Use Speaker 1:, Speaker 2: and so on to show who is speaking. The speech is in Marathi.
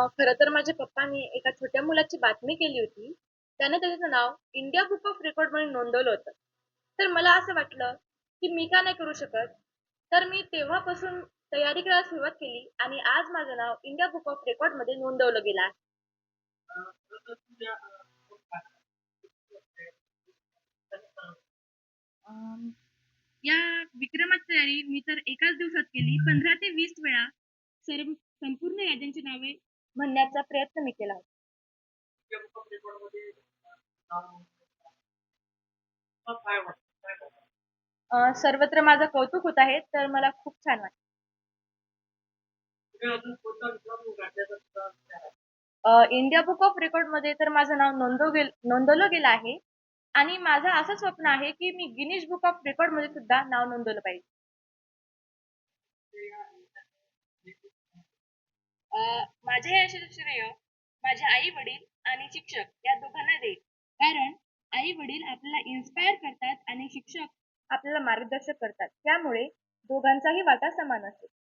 Speaker 1: खरं तर माझ्या पप्पांनी एका छोट्या मुलाची बातमी केली होती. त्याने त्याचं नाव इंडिया बुक ऑफ रेकॉर्ड म्हणून नोंदवलं होतं. तर मला असं वाटलं, की मी का नाही करू शकत? तर मी तेव्हापासून तयारी करायला सुरुवात केली आणि आज माझं नाव इंडिया बुक ऑफ रेकॉर्डमध्ये नोंदवलं गेलं आहे. अं, या विक्रमाची तयारी मी तर एकाच दिवसात केली. 15 ते 20 वेळा संपूर्ण राज्यांची नावे म्हणण्याचा प्रयत्न मी केला होता. सर्वत्र माझं कौतुक होत आहे, तर मला खूप छान वाटतं. इंडिया बुक ऑफ रेकॉर्डमध्ये तर माझं नाव नोंदवलं गेलं आहे आणि माझं असं स्वप्न आहे, की मी गिनीज बुक ऑफ रेकॉर्डमध्ये सुद्धा नाव नोंदवलं पाहिजे. अ, माझ्या या यशाचं श्रेय माझे आई-वडील आणि शिक्षक या दोघांना देईल. कारण आई-वडील आपल्याला इन्स्पायर करतात आणि शिक्षक आपल्याला मार्गदर्शक करतात. त्यामुळे दोघांचाही वाटा समान असेल.